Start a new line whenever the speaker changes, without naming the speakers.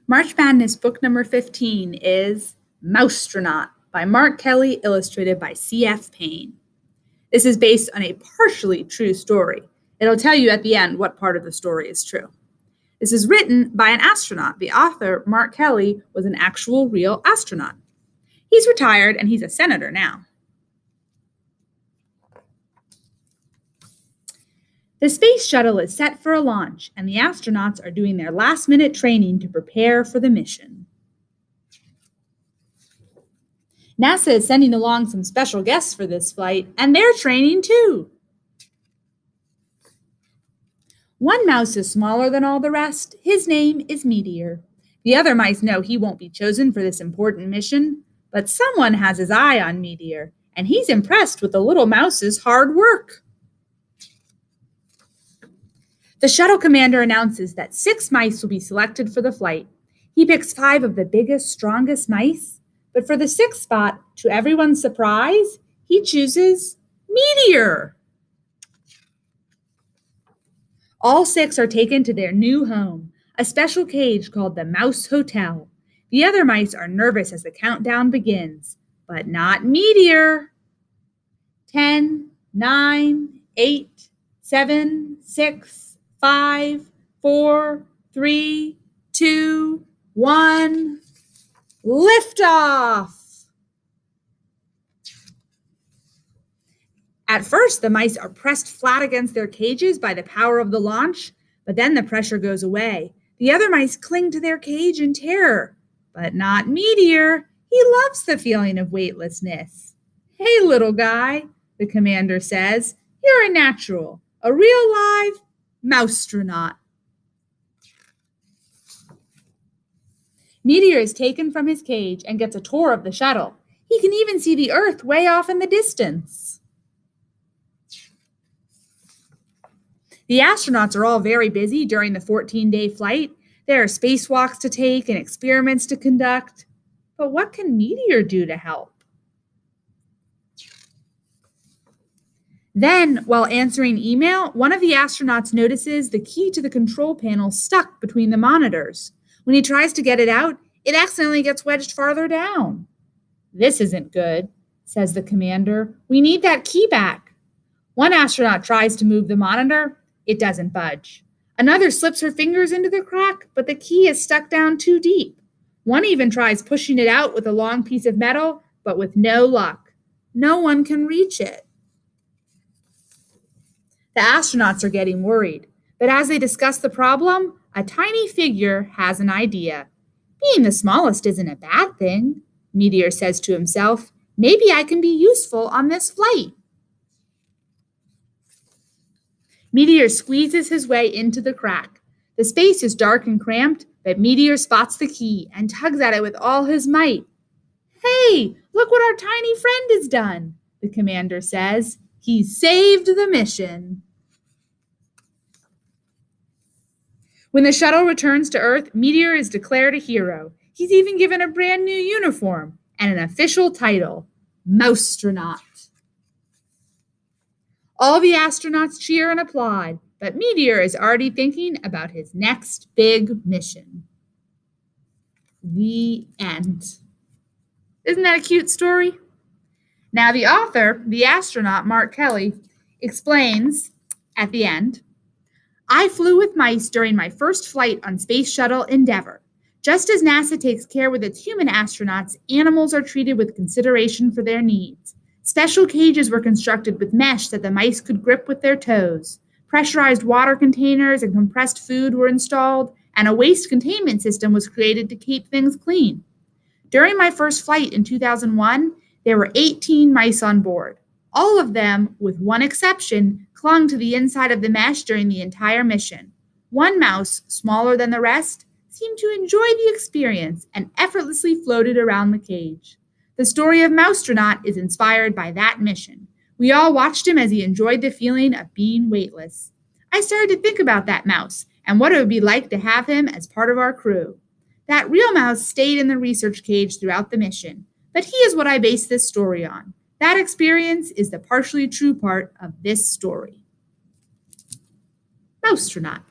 March Madness book number 15 is Mousetronaut by Mark Kelly, illustrated by C.F. Payne. This is based on a partially true story. It'll tell you at the end what part of the story is true. This is written by an astronaut. The author, Mark Kelly, was an actual real astronaut. He's retired and he's a senator now. The space shuttle is set for a launch, and the astronauts are doing their last-minute training to prepare for the mission. NASA is sending along some special guests for this flight, and they're training too. One mouse is smaller than all the rest. His name is Meteor. The other mice know he won't be chosen for this important mission, but someone has his eye on Meteor, and he's impressed with the little mouse's hard work. The shuttle commander announces that 6 mice will be selected for the flight. He picks 5 of the biggest, strongest mice, but for the 6th spot, to everyone's surprise, he chooses Meteor. All 6 are taken to their new home, a special cage called the Mouse Hotel. The other mice are nervous as the countdown begins, but not Meteor. 10, 9, 8, 7, 6, 5, 4, 3, 2, 1, liftoff! At first, the mice are pressed flat against their cages by the power of the launch, but then the pressure goes away. The other mice cling to their cage in terror, but not Meteor. He loves the feeling of weightlessness. "Hey, little guy," the commander says, "you're a natural, a real live Mousetronaut." Meteor is taken from his cage and gets a tour of the shuttle. He can even see the Earth way off in the distance. The astronauts are all very busy during the 14-day flight. There are spacewalks to take and experiments to conduct. But what can Meteor do to help? Then, while answering email, one of the astronauts notices the key to the control panel stuck between the monitors. When he tries to get it out, it accidentally gets wedged farther down. "This isn't good," says the commander. "We need that key back." One astronaut tries to move the monitor. It doesn't budge. Another slips her fingers into the crack, but the key is stuck down too deep. One even tries pushing it out with a long piece of metal, but with no luck. No one can reach it. The astronauts are getting worried, but as they discuss the problem, a tiny figure has an idea. "Being the smallest isn't a bad thing," Meteor says to himself. "Maybe I can be useful on this flight." Meteor squeezes his way into the crack. The space is dark and cramped, but Meteor spots the key and tugs at it with all his might. "Hey, look what our tiny friend has done," the commander says. "He saved the mission." When the shuttle returns to Earth, Meteor is declared a hero. He's even given a brand new uniform and an official title, Mousetronaut. All the astronauts cheer and applaud, but Meteor is already thinking about his next big mission. The end. Isn't that a cute story? Now the author, the astronaut Mark Kelly, explains at the end, "I flew with mice during my first flight on Space Shuttle Endeavour. Just as NASA takes care with its human astronauts, animals are treated with consideration for their needs. Special cages were constructed with mesh that the mice could grip with their toes. Pressurized water containers and compressed food were installed, and a waste containment system was created to keep things clean. During my first flight in 2001, there were 18 mice on board. All of them, with one exception, clung to the inside of the mesh during the entire mission. One mouse, smaller than the rest, seemed to enjoy the experience and effortlessly floated around the cage. The story of Mousetronaut is inspired by that mission. We all watched him as he enjoyed the feeling of being weightless. I started to think about that mouse and what it would be like to have him as part of our crew. That real mouse stayed in the research cage throughout the mission, but he is what I base this story on. That experience is the partially true part of this story." Mousetronaut.